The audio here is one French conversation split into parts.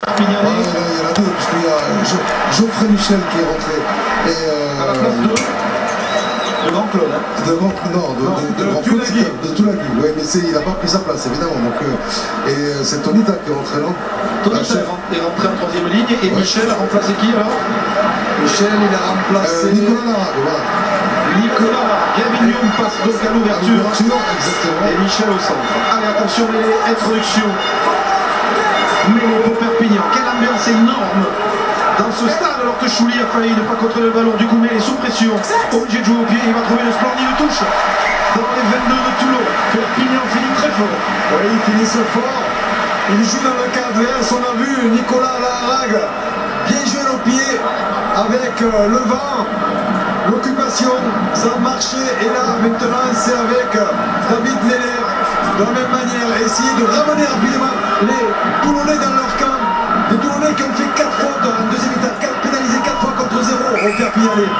Il y en a deux, parce qu'il y a Geoffrey Michel qui est rentré. Et à la place de Grand Claude. De Tulagi. Oui, mais il n'a pas pris sa place, évidemment. Donc, c'est Tonita qui est rentré là. Tonita est rentré en troisième ligne. Et ouais. Michel a remplacé qui alors? Michel, il a remplacé Nicolas Larague, voilà. Nicolas Larague. Gavin Young passe donc à l'ouverture. Exactement. Et Michel au centre. Allez, attention, introduction. Mêlée pour Perpignan. Quelle ambiance énorme dans ce stade, alors que Chouli a failli ne pas contrôler le ballon. Du coup, Mêlée sous pression, obligé de jouer au pied. Il va trouver une splendide touche dans les 22 de Toulon. Perpignan finit très fort. Oui, il finit fort. Il joue dans le cadre adverse. On a vu Nicolas Larague bien jouer au pied avec le vent, l'occupation, ça a marché. Et là, maintenant, c'est avec David Mêlée, de la même manière, essayer de ramener rapidement les Toulonnais dans leur camp. Les Toulonnais qui ont fait 4 fautes en deuxième mi-temps, pénalisés 4 fois contre 0 au Perpignanais.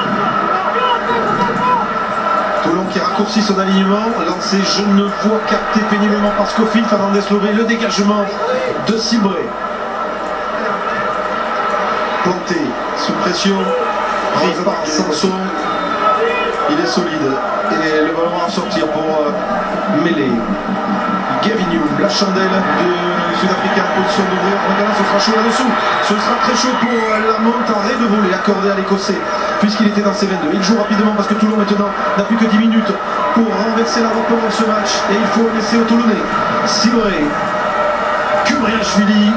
Toulon qui raccourcit son alignement, lancé Genevois capté péniblement par Scofield. Fernandez Lové, le dégagement de Cibré. Planté, sous pression, pris par Sanson. Il est solide. Et le ballon va sortir pour Mêlée. Gavin Young, la chandelle du Sud-Africain en position d'ouvrir. Regardez, ce sera chaud là-dessous. Ce sera très chaud pour la monte en raid de volée accordée à l'Écossais, puisqu'il était dans ses 22. Il joue rapidement parce que Toulon maintenant n'a plus que 10 minutes pour renverser la vapeur de ce match. Et il faut laisser au Toulonnais. Cibré, Kubriachvili,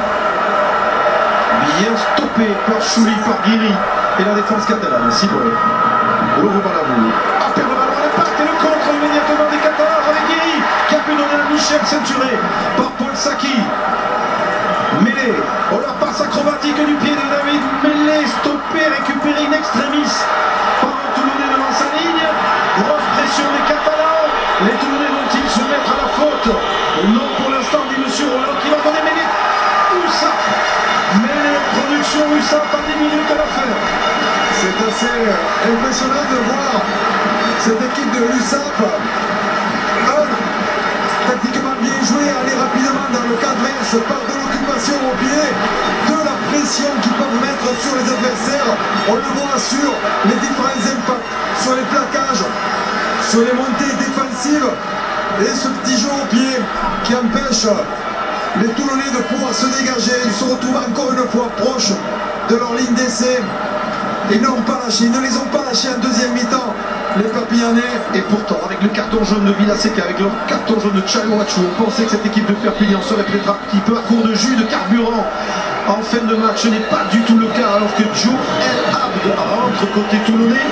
bien stoppé par Chouli, par Guiri et la défense catalane. Cibré, Lovo Balabou, a perdu le ballon à l'impact et le contre immédiatement des Catalans avec Guiri qui a pu donner à Michel, ceinturé par Paul Saki. Mêlée, oh la passe acrobatique du pied de David Mêlée, stoppé, récupéré in extremis par un Toulonnais devant sa ligne. Grosse pression des Catalans. Les Toulonnais vont-ils se mettre à la faute? Non, pour l'instant, dit monsieur Roland qui va donner Mêlée. Oussa, Mêlée en production, Oussa, pas 10 minutes à la fin. C'est assez impressionnant de voir cette équipe de l'USAP tactiquement bien joué, aller rapidement dans le cadre adverse par de l'occupation au pied, de la pression qu'ils peuvent mettre sur les adversaires. On le voit sur les différents impacts, sur les plaquages, sur les montées défensives et ce petit jeu au pied qui empêche les Toulonnais de pouvoir se dégager. Ils se retrouvent encore une fois proches de leur ligne d'essai. Ils n'ont pas lâché, ils ne les ont pas lâchés en deuxième mi-temps, les Perpignanais. Et pourtant, avec le carton jaune de Villaseca, avec le carton jaune de Chalouachou, on pensait que cette équipe de Perpignan serait peut-être un petit peu à court de jus, de carburant en fin de match. Ce n'est pas du tout le cas, alors que Joe El Abd rentre côté toulonnais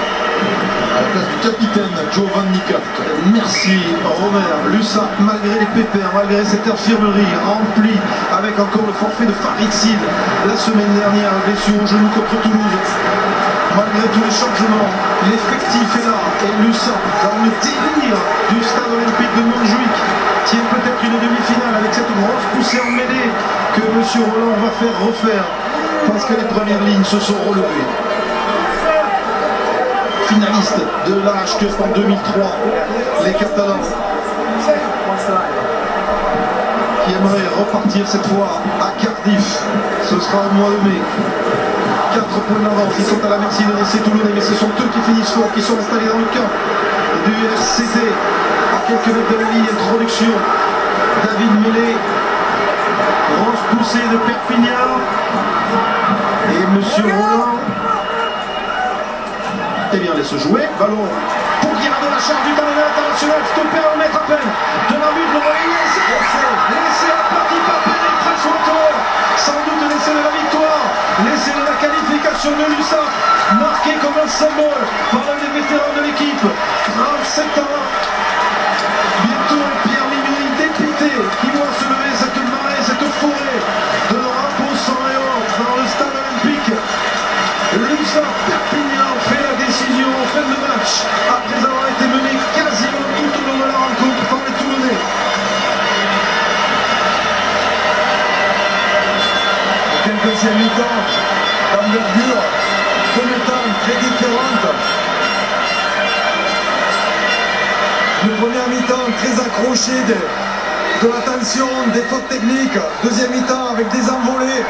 à la place du capitaine Joe Van Niekerk. Merci Romer. Lussa, malgré les pépins, malgré cette infirmerie remplie, avec encore le forfait de Farid Sid la semaine dernière, blessure au genou contre Toulouse. Malgré tous les changements, l'effectif est là. Et Lussa, dans le délire du stade olympique de Montjuic, tient peut-être une demi-finale avec cette grosse poussée en mêlée que M. Roland va faire refaire parce que les premières lignes se sont relevées. Finaliste de l'Arrache Cup en 2003, les Catalans qui aimeraient repartir cette fois à Cardiff. Ce sera au mois de mai. 4 points d'avance, ils sont à la merci de l'essai Toulonnais, mais ce sont eux qui finissent fort, qui sont installés dans le camp du RCT à quelques mètres de la ligne. Introduction, David Mêlée, grosse poussée de Perpignan et Monsieur Roland. Eh bien, laisse jouer, ballon pour Guirado, la charge du talonneur international, stoppé à 1 mètre à peine de la but, le laissé à partie par Pérez, sans doute l'essai de la victoire, l'essai de la qualification de l'USA, marqué comme un symbole par l'un des vétérans de l'équipe, 37 ans, bientôt Pierre Mignon dépité, qui voit se lever cette marée, cette forêt de drapeaux sang et or dans le stade olympique. L'USA Perpignan fait la décision en fin de match, après avoir été mené quasiment tout au long de la rencontre par les Toulonnais. Deuxième mi-temps d'envergure, deux mi-temps très différentes. Le premier mi-temps très accroché de la tension, des fautes techniques. Deuxième mi-temps avec des envolées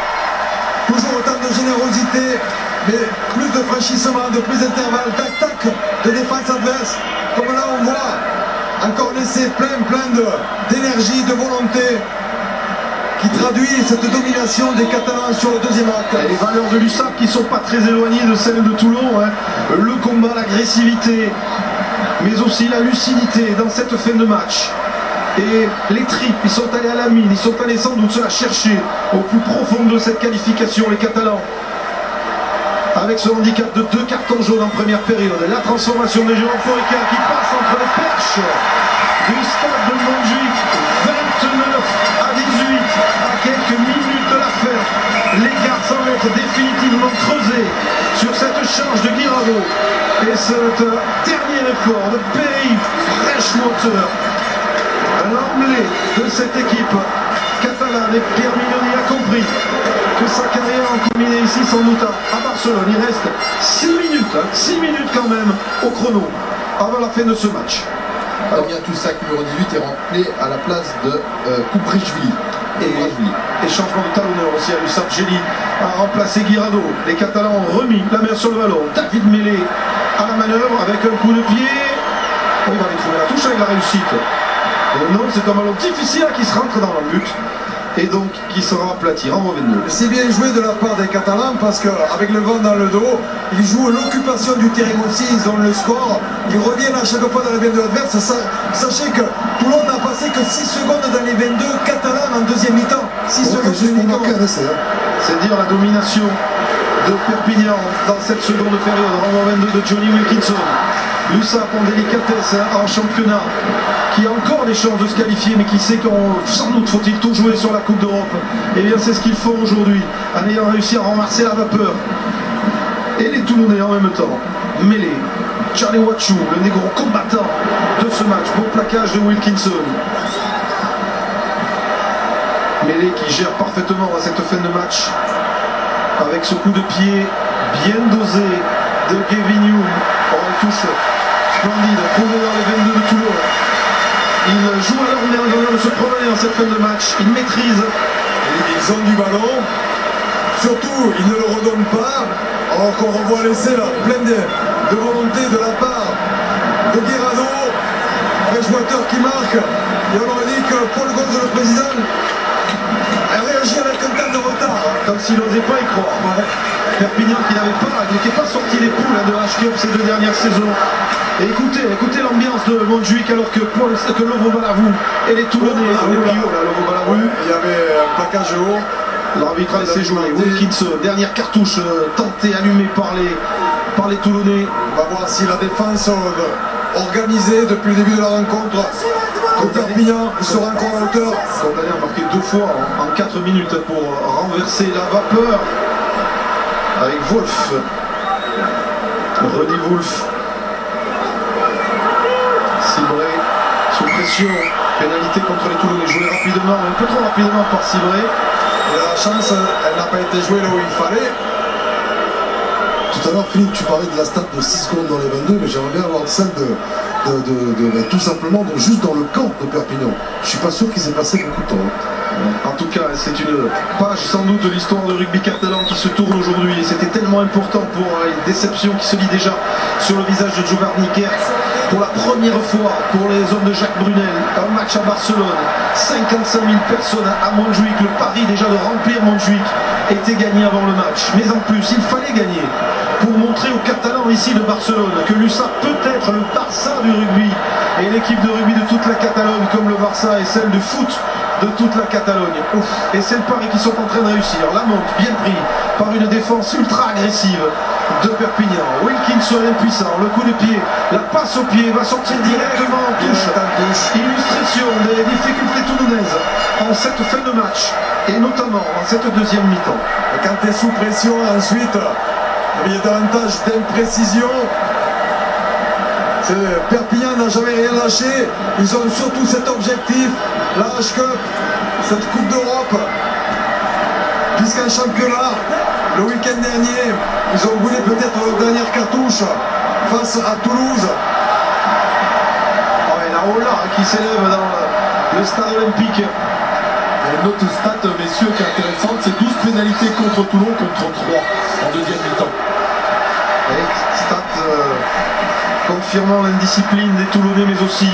toujours autant de générosité, mais plus de franchissement, de plus d'intervalles, d'attaque, de défense adverse. Comme là on voit, encore laissé plein d'énergie, de volonté, qui traduit cette domination des Catalans sur le deuxième acte. Et les valeurs de l'USAP qui ne sont pas très éloignées de celles de Toulon, hein. Le combat, l'agressivité, mais aussi la lucidité dans cette fin de match. Et les tripes, ils sont allés à la mine, ils sont allés sans doute se la chercher au plus profond de cette qualification, les Catalans. Avec ce handicap de 2 cartons jaunes en première période. La transformation de Jérôme Fouricard qui passe entre les perches du stade de Montjuïc, 29 à 18, à quelques minutes de la fin. L'écart semble être définitivement creusé sur cette charge de Guirado. Et ce dernier effort de Perry Freshwater, l'emblée de cette équipe catalane, et Pierre Mignoni a compris que sa carrière en combiné ici sans doute à Barcelone. Il reste 6 minutes, 6 minutes quand même au chrono avant la fin de ce match. Damien Toussac, numéro 18, est rappelé à la place de Kouprishvili. Et changement de talonneur aussi à l'USAP. Gély a remplacé Guirado. Les Catalans ont remis la main sur le ballon. David Mélé à la manœuvre avec un coup de pied. Oh, il va aller trouver la touche avec la réussite. Non, c'est un ballon difficile qui se rentre dans le but. Et donc qui sera aplati, en mauvais nœud. C'est bien joué de la part des Catalans parce qu'avec le vent dans le dos, ils jouent l'occupation du terrain aussi, ils ont le score, ils reviennent à chaque fois dans les 22 adverses. Sachez que Toulon n'a passé que 6 secondes dans les 22 Catalans en deuxième mi-temps. 6 secondes uniquement. C'est dire la domination de Perpignan dans cette seconde période, en 22 de Johnny Wilkinson. L'USAP en délicatesse en championnat, qui a encore des chances de se qualifier, mais qui sait qu'en sans doute faut-il tout jouer sur la Coupe d'Europe. Et bien c'est ce qu'ils font aujourd'hui, en ayant réussi à renverser la vapeur. Et les Toulonnais en même temps. Mêlé, Charlie Wachou, le négro combattant de ce match. Bon plaquage de Wilkinson. Mêlé qui gère parfaitement à cette fin de match, avec ce coup de pied bien dosé de Gavin Hume. En touche splendide, trouvé dans les 22 de Toulon. Ils jouent à leur manière de se promener dans cette fin de match. Ils maîtrisent. Ils ont du ballon. Surtout, ils ne le redonnent pas. Alors qu'on revoit l'essai là, plein de volonté de la part de Guirado. Freshwater qui marque. Et on aurait dit que Paul Gonz, le président, a réagi avec un temps de retard. Comme s'il n'osait pas y croire. Ouais. Perpignan qui n'était pas sorti des poules de H-Cup ces 2 dernières saisons. Et écoutez l'ambiance de Montjuïc alors que Lovro Balavou et les Toulonnais, il y avait un plaquage haut. L'arbitre a laissé jouer. Wilkinson, dernière cartouche tentée, allumée par les Toulonnais. On va voir si la défense organisée depuis le début de la rencontre de Perpignan sera encore à la hauteur. Condamné a marqué 2 fois en 4 minutes pour renverser la vapeur avec Wolf. Rudy Wolf. Cibré sous pression, pénalité contre les Toulonnais, joué rapidement, un peu trop rapidement par Cibré. Et la chance, elle n'a pas été jouée là où il fallait. Tout à l'heure, Philippe, tu parlais de la stat de 6 secondes dans les 22, mais j'aimerais bien avoir celle tout simplement juste dans le camp de Perpignan. Je suis pas sûr qu'il s'est passé beaucoup de temps. En tout cas, c'est une page sans doute de l'histoire de rugby catalan qui se tourne aujourd'hui. Et c'était tellement important pour les déceptions qui se lit déjà sur le visage de Giovanni Kerr. Pour la première fois, pour les hommes de Jacques Brunel, un match à Barcelone, 55 000 personnes à Montjuïc. Le pari déjà de remplir Montjuïc était gagné avant le match. Mais en plus, il fallait gagner pour montrer aux Catalans ici de Barcelone que l'USAP peut être le Barça du rugby. Et l'équipe de rugby de toute la Catalogne, comme le Barça, est celle de foot de toute la Catalogne. Et c'est le pari qu'ils sont en train de réussir. La monte bien pris par une défense ultra agressive de Perpignan. Wilkinson impuissant, le coup de pied, la passe au pied va sortir directement en touche. Illustration des difficultés toulonnaises en cette fin de match et notamment en cette deuxième mi-temps. Quand tu es sous pression ensuite, il y a davantage d'imprécision. Perpignan n'a jamais rien lâché. Ils ont surtout cet objectif, la H-Cup, cette Coupe d'Europe. Puisqu'en championnat, le week-end dernier, ils ont voulu peut-être leur dernière cartouche face à Toulouse. Oh, et la Ola qui s'élève dans le stade olympique. Une autre stat, messieurs, qui est intéressante, c'est 12 pénalités contre Toulon contre 3 en deuxième mi-temps. Stat confirmant l'indiscipline des Toulonnais, mais aussi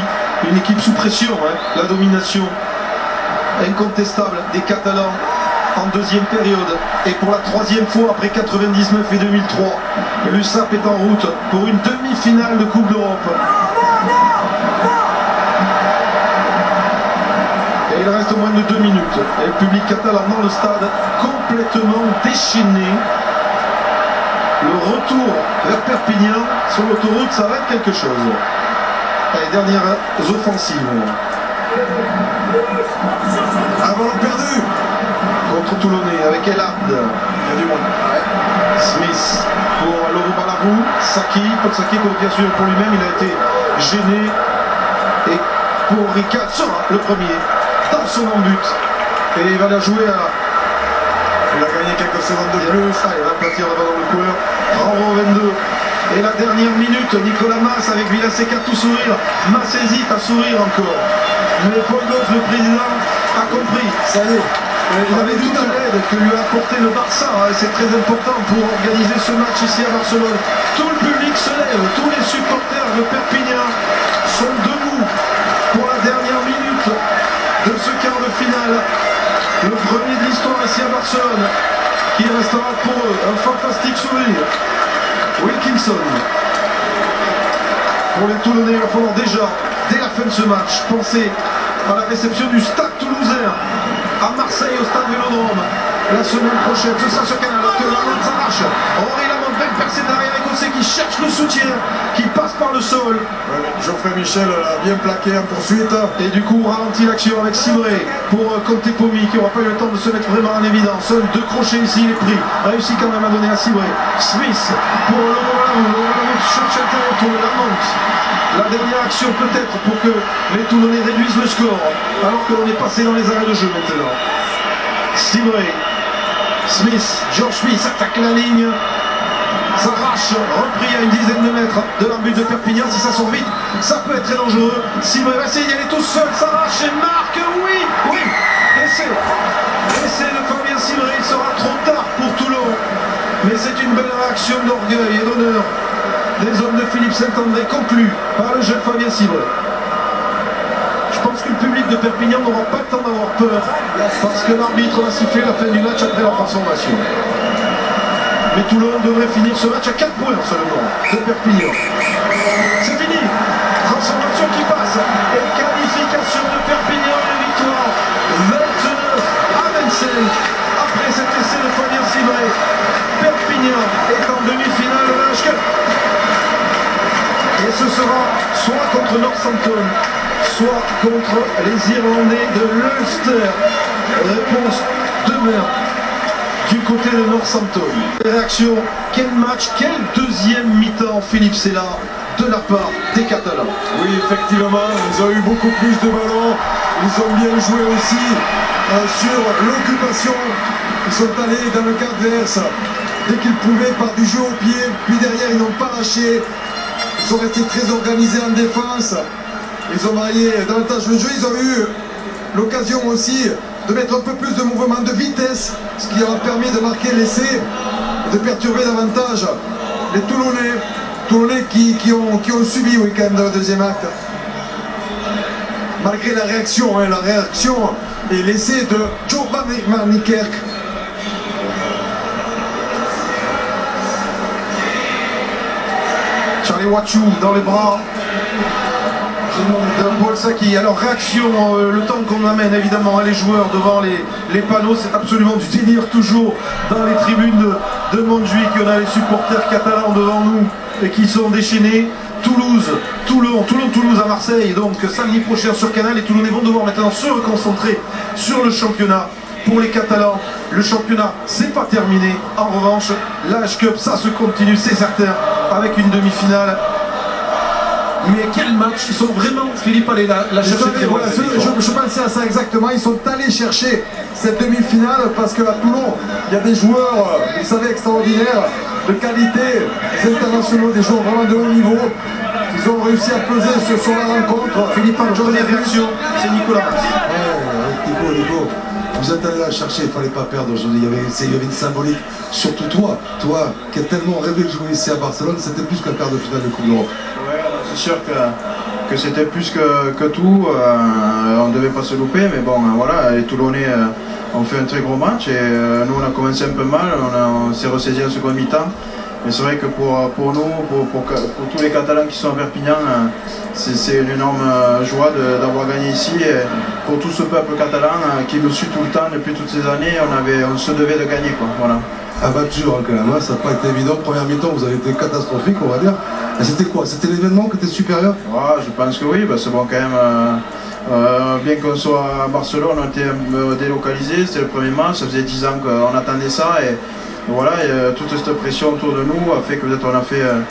une équipe sous pression, hein. La domination incontestable des Catalans en deuxième période. Et pour la troisième fois après 99 et 2003, l'USAP est en route pour une demi-finale de Coupe d'Europe. Et il reste moins de 2 minutes. Et le public catalan dans le stade complètement déchaîné. Le retour vers Perpignan sur l'autoroute, ça va être quelque chose. Et dernières offensives. Un ballon perdu Contre Toulonnais avec Elad. Il y a du monde. Smith pour Laurent Balarou. Saki, Paul Saki, bien sûr pour lui-même, il a été gêné. Et pour Ricard sera le premier dans son but. Et il va la jouer à... Il a gagné quelques secondes de plus. Il va placer la balle dans le coin. Renvo 22. Et la dernière minute, Nicolas Mas avec Villaseca tout sourire. Mas hésite à sourire encore. Mais Paul Gauze, le président, a compris. Ça y est. Il avait toute l'aide que lui a apporté le Barça. C'est très important pour organiser ce match ici à Barcelone. Tout le public se lève. Tous les supporters de Perpignan sont debout pour la dernière minute de ce quart de finale. Le premier de l'histoire ici à Barcelone, qui restera pour eux un fantastique souvenir. Wilkinson. Pour les Toulonnais, il va falloir déjà, dès la fin de ce match, penser à la réception du Stade Toulousain à Marseille au Stade Vélodrome la semaine prochaine. Ce sera ce canal alors que la s'arrache. Henri Lamont, belle percée derrière avec Ossé qui cherche le soutien, qui passe par le sol. Geoffrey Michel a bien plaqué en poursuite. Et du coup, on ralentit l'action avec Simré pour Conte Pomi qui n'aura pas eu le temps de se mettre vraiment en évidence. Seuls 2 crochets ici, il est pris. Réussit quand même à donner à Simré. Smith pour Laurent cherche un retour de Lamont. La dernière action peut-être pour que les Toulonnais réduisent le score, alors que l'on est passé dans les arrêts de jeu maintenant. Simré. Smith, George Smith attaque la ligne, s'arrache, repris à une dizaine de mètres de l'arbitre de Perpignan. Si ça sort vite, ça peut être très dangereux. Simré va essayer d'y aller tout seul, s'arrache et marque, oui, essai de Fabien Simré, il sera trop tard pour Toulon, mais c'est une belle réaction d'orgueil et d'honneur des hommes de Philippe Saint-André, conclus par le jeune Fabien Simré. Je pense que le public de Perpignan n'aura pas le temps d'avoir peur parce que l'arbitre va siffler la fin du match après la transformation. Mais Toulon devrait finir ce match à 4 points seulement de Perpignan. C'est fini. Transformation qui passe. Et qualification de Perpignan, une victoire 29 à 25 après cet essai de Fabien Simré. Perpignan est en demi-finale de la HK. Et ce sera soit contre Northampton, soit contre les Irlandais de l'Ulster. Réponse demeure du côté de Northampton. Réaction, quel match, quel deuxième mi-temps, Philippe Sella, de la part des Catalans. Oui, effectivement, ils ont eu beaucoup plus de ballons. Ils ont bien joué aussi sur l'occupation. Ils sont allés dans le camp adverse dès qu'ils pouvaient par du jeu au pied. Puis derrière, ils n'ont pas lâché. Ils sont restés très organisés en défense. Ils ont varié davantage le jeu. Ils ont eu l'occasion aussi de mettre un peu plus de mouvement de vitesse, ce qui leur a permis de marquer l'essai et de perturber davantage les Toulonnais qui ont subi oui, quand même dans le deuxième acte. Malgré la réaction et l'essai de Joe Van Niekerk. Charlie Wachou dans les bras de Paul Saki. Alors réaction, le temps qu'on amène évidemment les joueurs devant les panneaux, c'est absolument du délire toujours dans les tribunes de Montjuïc. On a les supporters catalans devant nous et qui sont déchaînés. Toulouse à Marseille, donc samedi prochain sur Canal. Les Toulonnais vont devoir maintenant se reconcentrer sur le championnat. Pour les Catalans, le championnat c'est pas terminé. En revanche, la H-Cup ça se continue, c'est certain, avec une demi-finale. Mais quel match, ils sont vraiment, Philippe, allés la chercher très loin. Je pensais à ça exactement, ils sont allés chercher cette demi-finale parce qu'à Toulon, il y a des joueurs, vous savez, extraordinaires, de qualité, des internationaux, des joueurs vraiment de haut niveau. Ils ont réussi à peser sur la rencontre. Philippe, en première réaction, c'est Nicolas Mas. Nico. Vous êtes allé la chercher, il ne fallait pas perdre aujourd'hui. Il y avait une symbolique. Surtout toi qui as tellement rêvé de jouer ici à Barcelone, c'était plus qu'un quart de finale de Coupe d'Europe. Ouais, c'est sûr que c'était plus que tout. On ne devait pas se louper, mais bon, voilà, les Toulonnais ont fait un très gros match et nous on a commencé un peu mal, on s'est ressaisi en seconde mi-temps. Mais c'est vrai que pour nous, pour tous les Catalans qui sont à Perpignan, c'est une énorme joie d'avoir gagné ici. Et pour tout ce peuple catalan qui nous suit tout le temps depuis toutes ces années, on se devait de gagner, quoi. Voilà. Abattu quand même, hein, ça n'a pas été évident. Première mi-temps, vous avez été catastrophique, on va dire. Et c'était quoi? C'était l'événement qui était supérieur? Ouais, je pense que oui, parce que bon, quand même, bien qu'on soit à Barcelone, on a été délocalisé, c'était le premier match, ça faisait 10 ans qu'on attendait ça. Et voilà, toute cette pression autour de nous a fait que peut-être on a fait un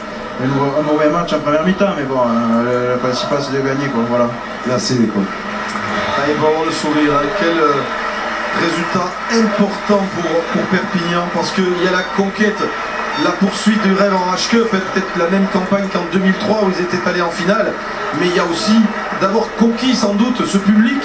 mauvais match en première mi-temps, mais bon, le principal c'est de gagner, quoi, voilà. Merci les coachs. Allez, vraiment le sourire, hein. Quel résultat important pour Perpignan, parce qu'il y a la conquête, la poursuite du rêve en HQ, peut-être la même campagne qu'en 2003 où ils étaient allés en finale, mais il y a aussi d'avoir conquis sans doute ce public.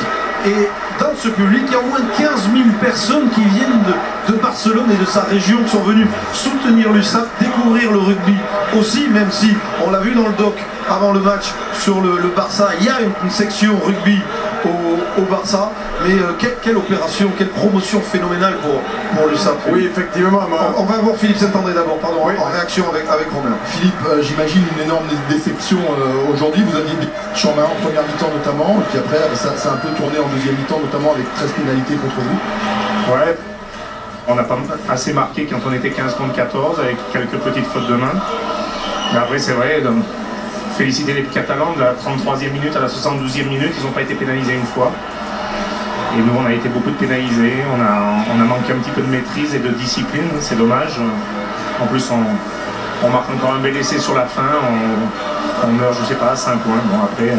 Et dans ce public, il y a au moins 15 000 personnes qui viennent de Barcelone et de sa région, qui sont venues soutenir l'USAP, découvrir le rugby aussi, même si, on l'a vu dans le doc avant le match sur le Barça, il y a une section rugby au Barça, mais quelle opération, quelle promotion phénoménale pour l'USAP. Oui, effectivement. On va voir Philippe Saint-André d'abord, pardon, oui, en réaction avec Romain. Philippe, j'imagine une énorme déception aujourd'hui. Vous aviez des chambres en première mi-temps notamment, et puis après ça a un peu tourné en deuxième mi-temps, notamment avec 13 pénalités contre vous. Ouais, on n'a pas assez marqué quand on était 15 contre 14 avec quelques petites fautes de main. Mais après c'est vrai, donc, féliciter les Catalans de la 33e minute à la 72e minute, ils n'ont pas été pénalisés une fois. Et nous on a été beaucoup pénalisés, on a manqué un petit peu de maîtrise et de discipline, c'est dommage. En plus on marque encore un bel essai sur la fin, on meurt je sais pas à 5 points. Bon après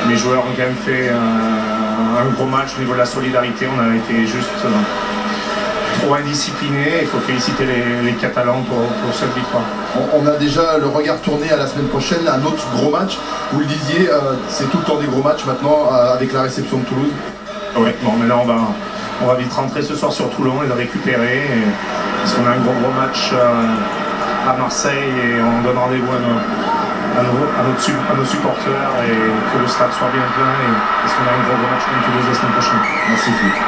les joueurs ont quand même fait un gros match au niveau de la solidarité, on a été juste trop indisciplinés. Il faut féliciter les Catalans pour cette victoire. On a déjà le regard tourné à la semaine prochaine, un autre gros match. Vous le disiez, c'est tout le temps des gros matchs maintenant avec la réception de Toulouse. Oui, bon, mais là on va vite rentrer ce soir sur Toulon et le récupérer. Parce qu'on a un gros match à Marseille et on donne rendez-vous à nos supporters et que le stade soit bien plein. Et parce qu'on a un gros match contre Toulouse la semaine prochaine. Merci Philippe.